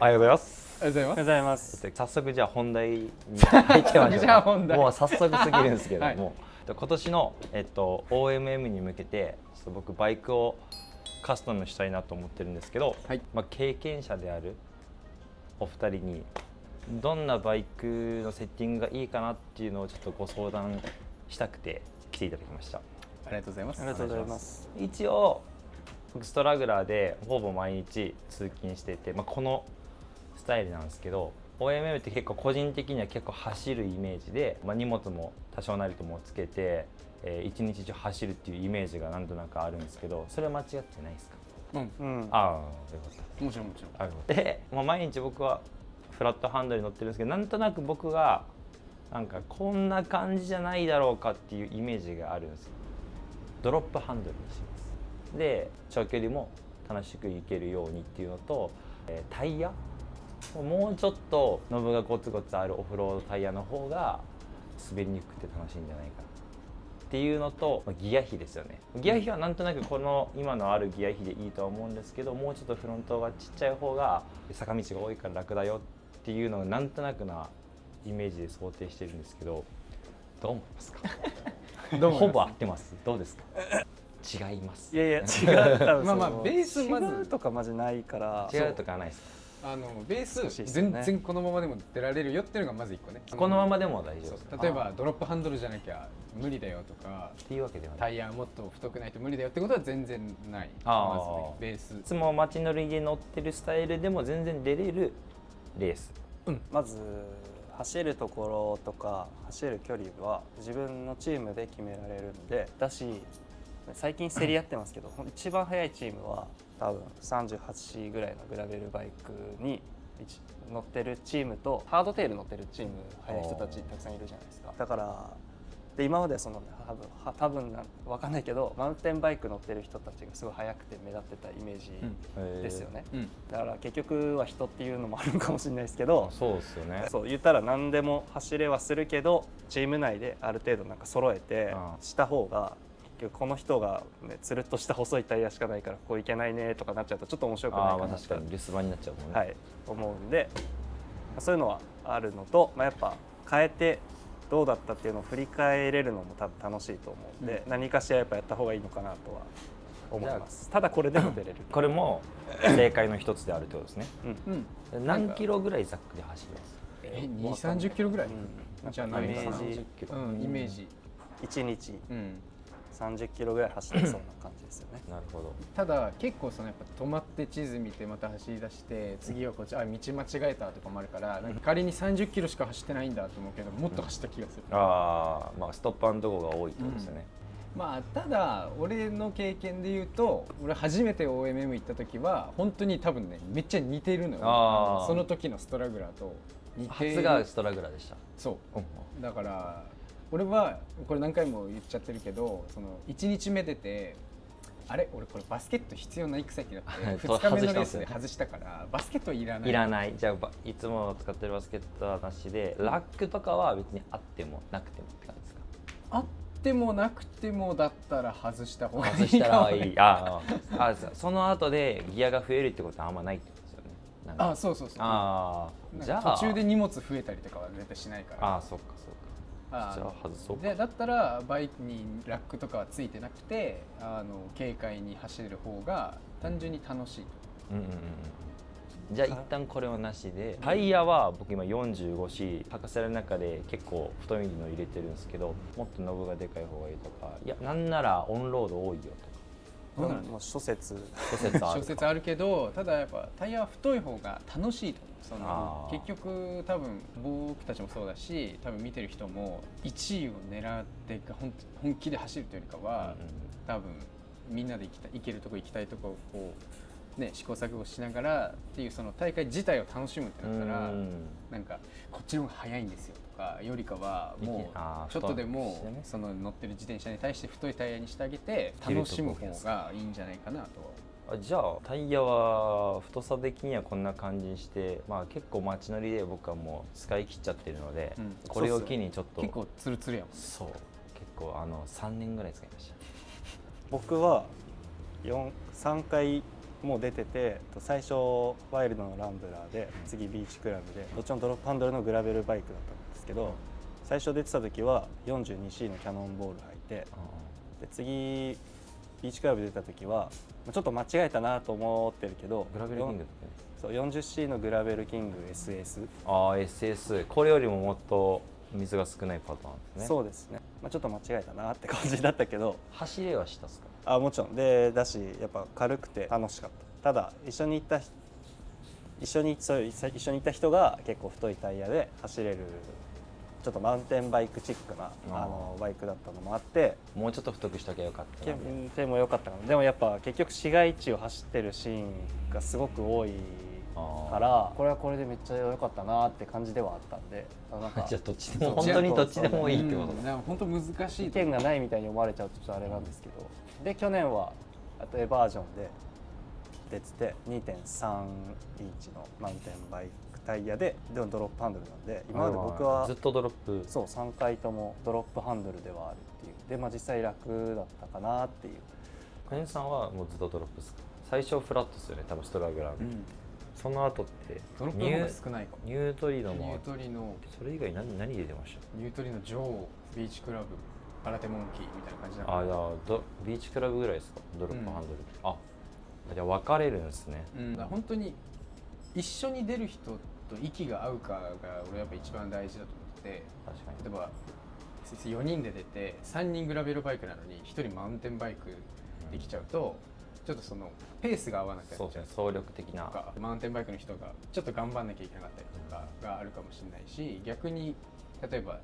おはようございます。おはようございます。ございます。早速じゃあ本題に入ってましょうじゃあ本題もう早速すぎるんですけども、はい、今年の、OMM に向けてちょっと僕バイクをカスタムしたいなと思ってるんですけど、はい、経験者であるお二人にどんなバイクのセッティングがいいかなっていうのをちょっとご相談したくて来ていただきました。ありがとうございます。ありがとうございます。一応僕ストラグラーでほぼ毎日通勤していて、このスタイルなんですけど、 OMM って結構個人的には結構走るイメージで、荷物も多少なりともつけて、一日中走るっていうイメージがなんとなくあるんですけど、それは間違ってないですか？うん、ああ、よかった。もちろんもちろん。で、毎日僕はフラットハンドルに乗ってるんですけど、なんとなく僕がなんかこんな感じじゃないだろうかっていうイメージがあるんですよ。ドロップハンドルにします。で、長距離も楽しく行けるようにっていうのと、タイヤもうちょっとノブがゴツゴツあるオフロードタイヤの方が滑りにくくて楽しいんじゃないかなっていうのと、ギア比ですよね。ギア比はなんとなくこの今のあるギア比でいいとは思うんですけど、もうちょっとフロントがちっちゃい方が坂道が多いから楽だよっていうのがなんとなくなイメージで想定してるんですけど、どう思いますか？ほぼ合ってます。どうですか？違います。いやいや違う。多分ベースまず違うとかマジないから。違うとかないですか？ベース、ね、全然このままでも出られるよっていうのがまず1個ね。このままでも大丈夫です。例えばドロップハンドルじゃなきゃ無理だよとかっていうわけではない。タイヤもっと太くないと無理だよってことは全然ない。まずね、ベース。いつも街乗りで乗ってるスタイルでも全然出れるレース。まず走るところとか走る距離は自分のチームで決められるのでだし、最近競り合ってますけど一番速いチームは多分 38C ぐらいのグラベルバイクに乗ってるチームとハードテール乗ってるチーム速い人たちたくさんいるじゃないですか。だからで今まで多分分かんないけどマウンテンバイク乗ってる人たちがすごい速くて目立ってたイメージですよね。だから結局は人っていうのもあるのかもしれないですけど、そうですよね。そう言ったら何でも走れはするけどチーム内である程度なんか揃えてした方が、この人が、ね、つるっとした細いタイヤしかないからこういけないねとかなっちゃうとちょっと面白くないかなと。確かに留守番になっちゃうもんね。はい、思うんで、そういうのはあるのと、やっぱ変えてどうだったっていうのを振り返れるのも多分楽しいと思うんで、何かしらやっぱやった方がいいのかなとは思います。ただこれでも出れるこれも正解の一つであるってことですね。何キロぐらいざっくり走ります？ 2、30キロぐらい、じゃないかな。イメージ1日30キロぐらい走れそうな感じですよね。なるほど。ただ結構やっぱ止まって地図見てまた走り出して次はこっち道間違えたとかもあるから、仮に30キロしか走ってないんだと思うけどもっと走った気がする。ストップアンドゴーが多いってことですよね。ただ俺の経験で言うと、俺初めて OMM 行った時は本当に多分ねめっちゃ似てるのよ。その時のストラグラーと似てる。初がストラグラーでした。そう、だから俺はこれ何回も言っちゃってるけど、1日目出てあれ俺これバスケット必要ない草になって2日目のレースで外したからバスケットいらない。いらない。じゃあいつも使ってるバスケットはなしで、ラックとかは別にあってもなくてもって感じですか？あってもなくてもだったら外した方がいい。外したらいい。その後でギアが増えるってことはあんまないってことですよね。そうそうそう。じゃあ途中で荷物増えたりとかは絶対しないから。そっかそっか。じゃあ外そうか。でだったらバイクにラックとかはついてなくて軽快に走る方が単純に楽しい。じゃあ一旦これはなしで、タイヤは僕今 45C 履かせる中で結構太いの入れてるんですけど、もっとノブがでかい方がいいとか、いやなんならオンロード多いよとか、もう諸説あるけど、ただやっぱタイヤは太い方が楽しいと思う。結局多分僕たちもそうだし、多分見てる人も1位を狙って本気で走るというよりかは、多分みんなで行けるとこ行きたいとこを試行錯誤しながらっていうその大会自体を楽しむってなったら、なんかこっちの方が速いんですよとかよりかはもうちょっとでもその乗ってる自転車に対して太いタイヤにしてあげて楽しむ方がいいんじゃないかなと。じゃあタイヤは太さ的にはこんな感じにして、結構街乗りで僕はもう使い切っちゃってるので、これを機にちょっと結構ツルツルやもん。そう結構3年ぐらい使いました。僕は3回もう出てて、最初ワイルドのランブラーで次ビーチクラブでどっちもドロップハンドルのグラベルバイクだったんですけど、最初出てた時は 42C のキャノンボール履いて、で次ビーチクラブ出た時はちょっと間違えたなと思ってるけど、グラベルキングってね、そう 40C のグラベルキング SS。 SS、これよりももっと水が少ないパターンですね。そうですね、ちょっと間違えたなって感じだったけど、走れはしたっすか？もちろんでだし、やっぱ軽くて楽しかった。ただ一緒に行った人が結構太いタイヤで走れる、ちょっとマウンテンバイクチックなバイクだったのもあって、もうちょっと太くしときゃよかったな。でも良かったかな。でもやっぱ結局市街地を走ってるシーンがすごく多いから、これはこれでめっちゃ良かったなって感じではあったんで、なんかじゃあどっちでも本当にどっちでもいいってことだ。本当難しい意見がないみたいに思われちゃうとちょっとあれなんですけど、で去年はあとエバージョンで出てて 2.3 インチのマウンテンバイクタイヤでもドロップハンドルなんで、今まで僕はずっとドロップ。そう3回ともドロップハンドルではあるっていうで、実際楽だったかなっていう。カネさんはもうずっとドロップですか？最初フラットですよね、多分ストラグラー、その後ってドロップの方が少ないかも。ニュートリノも、ニュートリノ、それ以外何で出ました？ニュートリノ、ジョー、ビーチクラブ、新手モンキーみたいな感じだじゃあビーチクラブぐらいですか、ドロップハンドル。じゃあ分かれるんですね。だから本当に一緒に出る人と息が合うかが俺やっぱ一番大事だと思ってて、確かに。例えば4人で出て3人グラベルバイクなのに1人マウンテンバイクできちゃうと、ちょっとそのペースが合わなくなっちゃう。そうですね、総力的な。マウンテンバイクの人がちょっと頑張んなきゃいけなかったりとかがあるかもしれないし、逆に例えば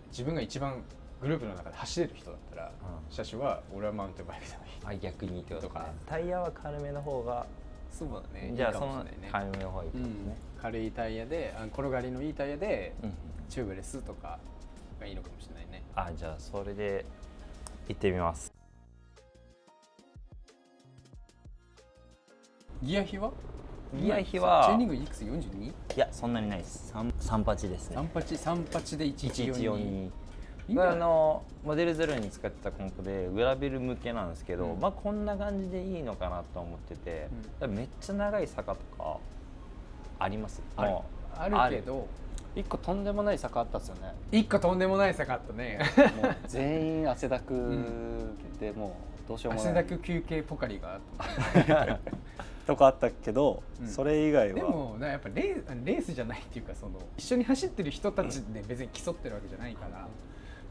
自分が一番グループの中で走れる人だったら、車種は俺はマウンテンバイクでもいい。逆にってこととか、タイヤは軽めの方が。そうだね。じゃあいいかそのもしれないね。軽めの方がいいってことですね。軽いタイヤで転がりのいいタイヤで、チューブレスとかがいいのかもしれないね。じゃあそれで行ってみます。ギア比はギア比チェーはニングいくつ 42？ いやそんなにないです。38ですね。38で1142。これモデル0に使ってたコンポでグラベル向けなんですけど、こんな感じでいいのかなと思ってて、めっちゃ長い坂とかあります。あるけど1個とんでもない坂あったっすよね。1個とんでもない坂あったね。もう全員汗だくで、もうどうしようもない汗だく休憩ポカリがあったとかあったけど、それ以外はでもやっぱレースじゃないっていうか、一緒に走ってる人たちで別に競ってるわけじゃないから、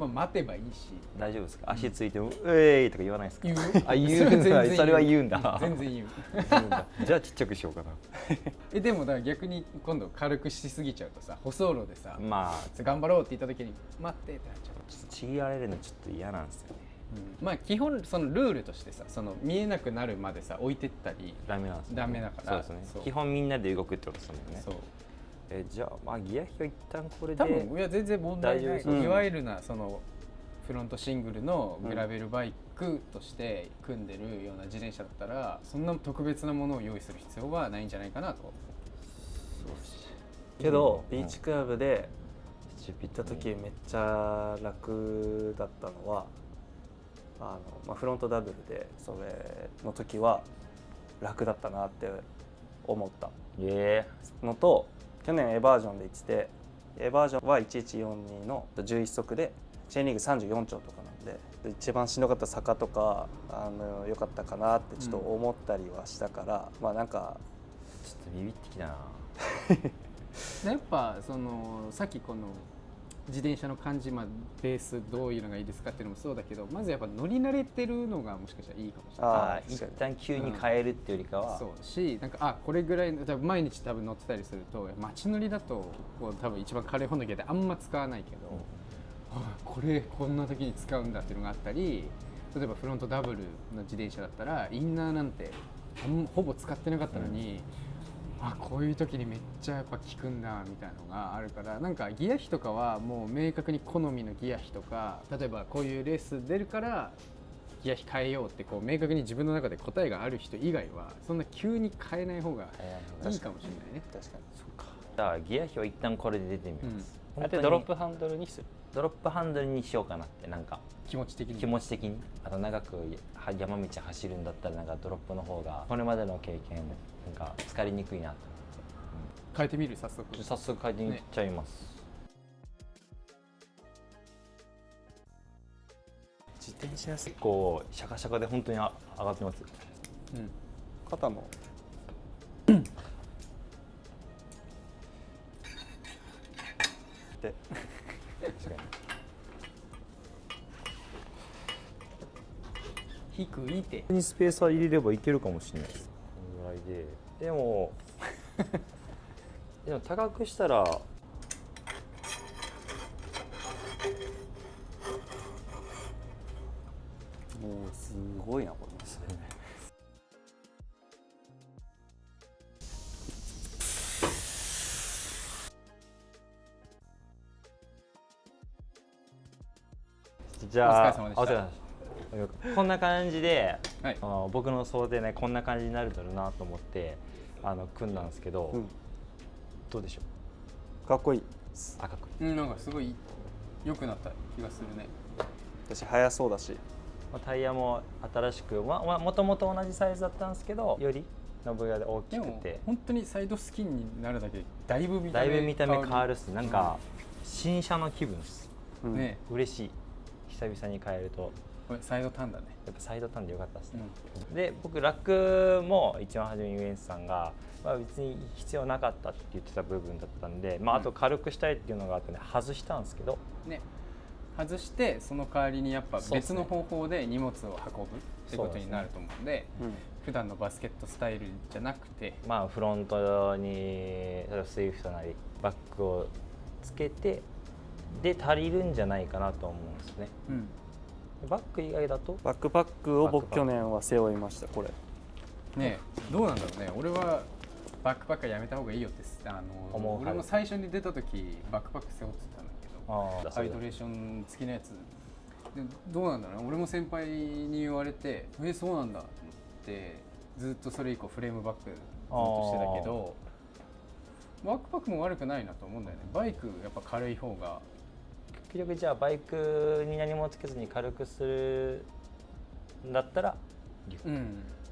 待てばいいし。大丈夫ですか？足ついても「うえい!」とか言わないですか？言う。言うんだ。それは言うんだ。全然言う。じゃあちっちゃくしようかな。でも逆に今度軽くしすぎちゃうとさ、舗装路でさ、頑張ろうって言った時に待ってってなっちゃう。ちょっとちぎられるのちょっと嫌なんですよね。基本そのルールとしてさ、見えなくなるまでさ置いてったりダメなんですね。ダメだから。そうですね。基本みんなで動くってことですもんね。そう。じゃあギア比は一旦これで多分いや全然問題ない。大丈夫です。いわゆるなフロントシングルのグラベルバイクとして組んでるような自転車だったら、そんな特別なものを用意する必要はないんじゃないかなと。けどビーチクラブで行った時めっちゃ楽だったのは、フロントダブルでそれの時は楽だったなって思ったのと、去年エバージョンで行ってて、エバージョンは1142の11速でチェーンリング34丁とかなんで、一番しんどかった坂とか良かったかなってちょっと思ったりはしたから、なんかちょっとビビってきたな。やっぱさっきこの自転車の感じ、ベースどういうのがいいですかっていうのもそうだけど、まずやっぱ乗り慣れてるのがもしかしたらいいかもしれない。一旦急に変えるっていうよりかは、そうし、これぐらい毎日多分乗ってたりすると、街乗りだと多分一番軽い本のギアであんま使わないけど、これこんな時に使うんだっていうのがあったり、例えばフロントダブルの自転車だったらインナーなんてほぼ使ってなかったのに、こういう時にめっちゃやっぱ効くんだみたいなのがあるから、ギア比とかはもう明確に好みのギア比とか、例えばこういうレース出るからギア比変えようって明確に自分の中で答えがある人以外はそんな急に変えない方がいいかもしれないね。確かに。そうか。だからギア比を一旦これで出てみます、あとドロップハンドルにする。ドロップハンドルにしようかなって、なんか気持ち的に気持ち的に、あと長く山道走るんだったらなんかドロップの方がこれまでの経験なんか疲れにくいなと変えてみる早速。思って、早速変えてみちゃいます、自転車結構シャカシャカで本当に上がってます。うん、肩もで確か低いて。にスペースは入れればいけるかもしれないです。このぐらいで、でもでも高くしたらもうすごいなこれ。じゃあお疲れ様でした。お疲れ様でしたこんな感じで、はい、僕の想定ねこんな感じになるだろうなと思って組んだんですけど、どうでしょかっこいい。赤く、なんかすごい良くなった気がするね。私速そうだし、タイヤも新しくもともと同じサイズだったんですけど、よりノブが大きでもくて本当にサイドスキンになるだけでだいぶ見ただい目ぶ見た目変わるっす。なんか、新車の気分っす。ね。嬉しい。久々に変えるとこれサイドターンだね。やっぱサイドターンでよかったですね、で僕ラックも一番初めにウエンツさんが、別に必要なかったって言ってた部分だったんで、あと軽くしたいっていうのがあってね、外したんですけどね、外してその代わりにやっぱ別の方法で荷物を運ぶってことになると思うんで、普段のバスケットスタイルじゃなくて、フロントに例えばスイフトなりバックをつけてで足りるんじゃないかなと思うんですね、バック以外だとバックパックを僕去年は背負いました。これね、どうなんだろうね。俺はバックパックやめた方がいいよって俺も最初に出た時バックパック背負ってたんだけど、ハイドレーション付きのやつで、どうなんだろうね。俺も先輩に言われてそうなんだってずっとそれ以降フレームバックずっとしてたけど、バックパックも悪くないなと思うんだよね。バイクやっぱ軽い方が。結局じゃあバイクに何もつけずに軽くするんだったらリュック、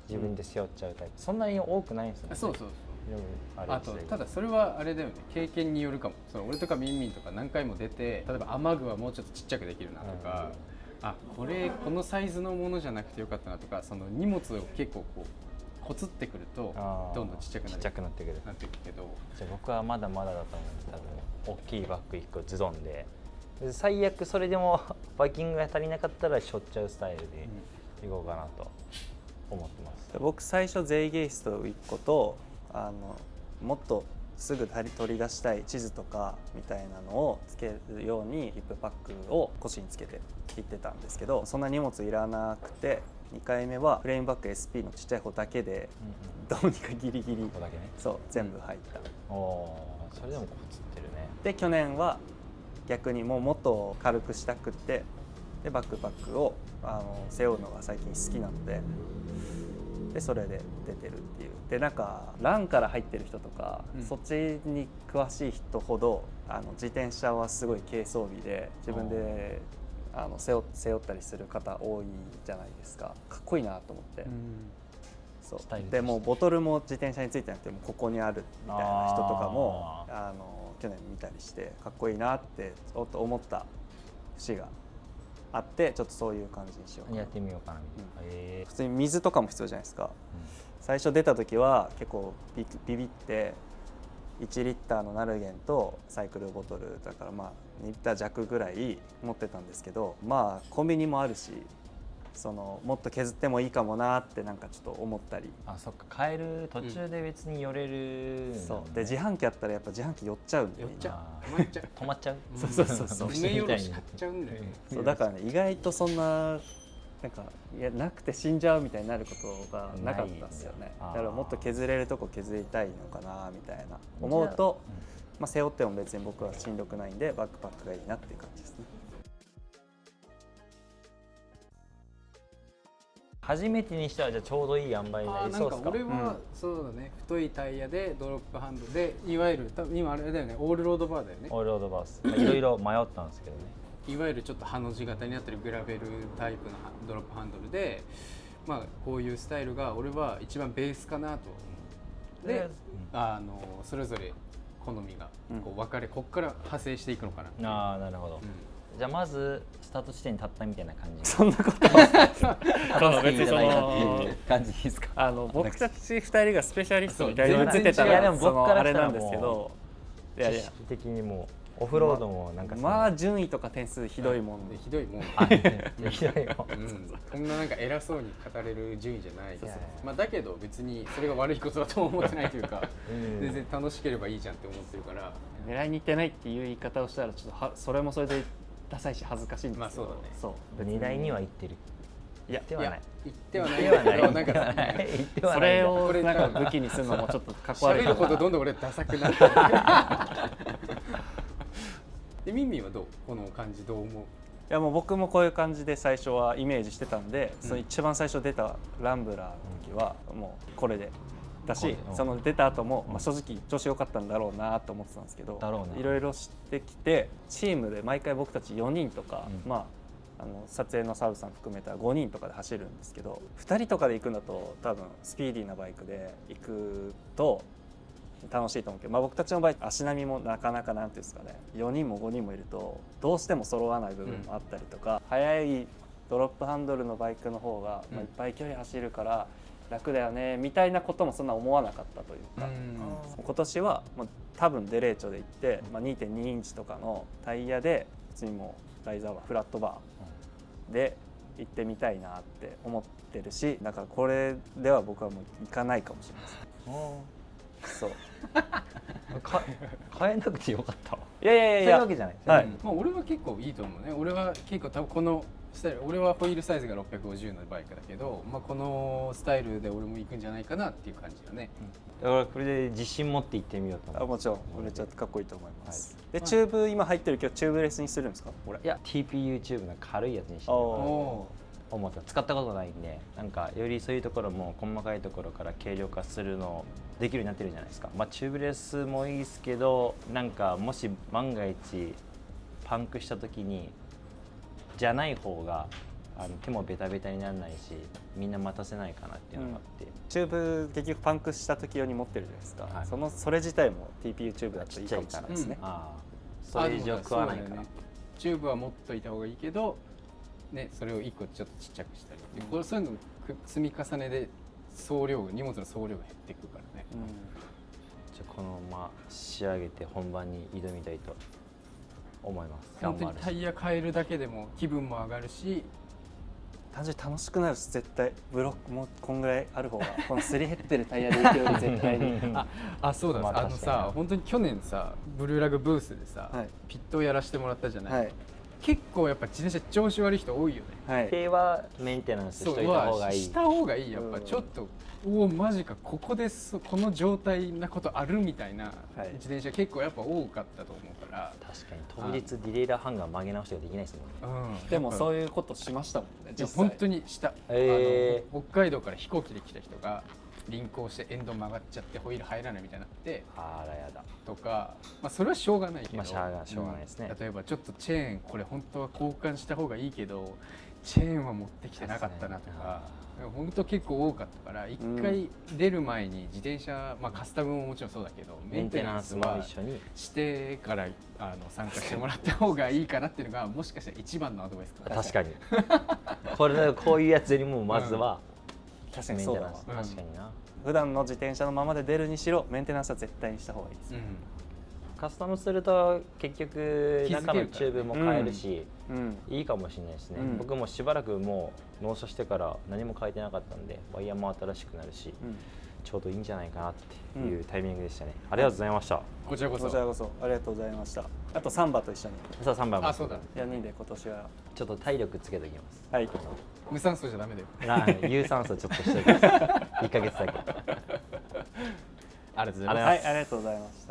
自分で背負っちゃうタイプ、そんなに多くないんですよね。そうあとただそれはあれだよね、経験によるかも。俺とかミンミンとか何回も出て、例えば雨具はもうちょっとちっちゃくできるなとか、このサイズのものじゃなくてよかったなとか、その荷物を結構こうこつってくるとどんどんちっちゃくなってくるけど、じゃあ僕はまだまだだと思うんで、多分大きいバッグ1個ズドンで、最悪それでもバイキングが足りなかったらしょっちゃうスタイルでいこうかなと思ってます。僕最初ゼイゲイスト1個ともっとすぐ取り出したい地図とかみたいなのをつけるようにヒップパックを腰につけて行ってたんですけど、そんな荷物いらなくて、2回目はフレームバック SP のちっちゃい方だけで、どうにかギリギリそう全部入った。それでもこつってるね。で去年は逆にもっと軽くしたくって、でバックパックを背負うのが最近好きなので、それで出てるっていう。でなんかランから入ってる人とか、そっちに詳しい人ほど自転車はすごい軽装備で自分で背負ったりする方多いじゃないですか。かっこいいなと思って、そうでもうボトルも自転車についてなくてもここにあるみたいな人とかも去年見たりしてかっこいいなって思った節があって、ちょっとそういう感じにしようかな、やってみようかなみたいな。普通に水とかも必要じゃないですか、最初出た時は結構ビビって1リッターのナルゲンとサイクルボトルだから2リッター弱ぐらい持ってたんですけど、コンビニもあるしもっと削ってもいいかもなってなんかちょっと思ったり。そっか、買える途中で別に寄れる、そうで自販機あったらやっぱ自販機寄っちゃうんで、止まっちゃう。そう梅おろし買っちゃうんだよね。そうだからね、意外とそんななんかなくて死んじゃうみたいになることがなかったですよね。だからもっと削れるとこ削りたいのかなみたいな思うと、背負っても別に僕はしんどくないんでバックパックがいいなっていう感じですね。初めてにしてはじゃあちょうどいい塩梅になりなそうですか？んか俺はそうだね、太いタイヤでドロップハンドで、いわゆる多分今あれだよね、オールロードバーだよね。オールロードバース、いろいろ迷ったんですけどね。いわゆるちょっとハの字型になってるグラベルタイプのドロップハンドルで、まあこういうスタイルが俺は一番ベースかなと思う。で、それぞれ好みがこう分かれ、こっから派生していくのかなっていう。ああ、なるほど。じゃあまずスタート地点に立ったみたいな感じ。そんなことはそう別にそのの感じですか？僕たち2人がスペシャリストみたいに映ってたいやでらも僕からあれなんしたらもうですけど、いやいや知識的にもうオフロードもなんかまあ順位とか点数ひどいもんで、ひどいもん。ひどいよ。こんななんか偉そうに語れる順位じゃない。そうそうまあだけど別にそれが悪いことだとも思ってないというか、全然楽しければいいじゃんって思ってるから。狙いに行ってないっていう言い方をしたらちょっとそれもそれでダサいし恥ずかしいんですけど、まあそうだね。そう荷台には行ってる。いやではない。言ってはないではない。なんか言ってはない。それをなんか武器にするのもちょっとかっこ悪い喋るほどどんどん俺ダサくなってる。でミンミンはどう？この感じどう思う？いやもう僕もこういう感じで最初はイメージしてたんで、その一番最初出たランブラーの時はもうこれでだし、その出た後も、まあ、正直調子良かったんだろうなと思ってたんですけど、いろいろ知ってきてチームで毎回僕たち4人とか、まあ撮影のサブさん含めたら5人とかで走るんですけど、2人とかで行くんだと多分スピーディーなバイクで行くと楽しいと思うけど、まあ、僕たちの場合足並みもなかなかなんていうんですかね、4人も5人もいるとどうしても揃わない部分もあったりとか、速いドロップハンドルのバイクの方が、まあ、いっぱい距離走るから楽だよねみたいなこともそんな思わなかったというか、今年はもう多分デレーチョで行って、まあ、2.2 インチとかのタイヤで普通にもうライザーはフラットバーで行ってみたいなって思ってるし、だからこれでは僕はもう行かないかもしれないですね。そう変えなくてよかったわ。いやいやいや、そういうわけじゃない。はい、まあ俺は結構いいと思うね。俺は結構多分このスタイル、俺はホイールサイズが650のバイクだけど、まあ、このスタイルで俺も行くんじゃないかなっていう感じだね。だからこれで自信持って行ってみようと思う。もちろんめっちゃかっこいいと思います、でチューブ今入ってるけどチューブレスにするんですか？これいや TPU チューブの軽いやつにしてみようと思った。使ったことないんで、なんかよりそういうところも細かいところから軽量化するのできるようになってるじゃないですか。まあチューブレスもいいですけど、なんかもし万が一パンクした時にじゃない方が手もベタベタにならないし、みんな待たせないかなっていうのがあって、チューブ結局パンクした時用に持ってるじゃないですか、はい、それ自体も TPU チューブだといいかもしれないですね。それ以上食わないから、ね、チューブは持っといた方がいいけど、ね、それを1個ちょっとちっちゃくしたり、これそういうの積み重ねで荷物の総量が減っていくからね、じゃあこのまま仕上げて本番に挑みたいと思います。本当にタイヤ変えるだけでも気分も上がるし、単純に楽しくなるし、絶対ブロックもこんぐらいある方がこのすり減ってるタイヤで行くより絶対にそうだ、まあ、さ本当に去年さブルーラグブースでさ、はい、ピットをやらせてもらったじゃない、はい、結構やっぱ自転車調子悪い人多いよね。はい、軽はメンテナンスしといた方がいい。した方がいい。やっぱちょっと、おおマジかここでこの状態なことあるみたいな自転車結構やっぱ多かったと思うから。確かに当日ディレイラーハンガー曲げ直しができないですもんね。でもそういうことしましたもんね。いや本当にした。北海道から飛行機で来た人が輪行してエンド曲がっちゃってホイール入らないみたいになって、あらやだとか、まあそれはしょうがないけど、まあしょうがないですね。例えばちょっとチェーンこれ本当は交換した方がいいけどチェーンは持ってきてなかったなとか、本当結構多かったから一回出る前に自転車、まあカスタムももちろんそうだけどメンテナンスはしてから参加してもらった方がいいかなっていうのがもしかしたら一番のアドバイスかも。確かにこういうやつよりもまずは確かにそうだわ。確かにな。普段の自転車のままで出るにしろメンテナンスは絶対にした方がいいです。カスタムすると結局中のチューブも変えるし、いいかもしれないですね。僕もしばらくもう納車してから何も変えてなかったんで、ワイヤーも新しくなるし、ちょうどいいんじゃないかなっていうタイミングでしたね。ありがとうございました。こちらこそありがとうございました。あとサンバと一緒に。さあ3番も。そうだ。4人で今年はちょっと体力つけておきます。はい。無酸素じゃダメだよ。有酸素ちょっとしておきます。1ヶ月だけ。ありがとうございます。はい、ありがとうございます。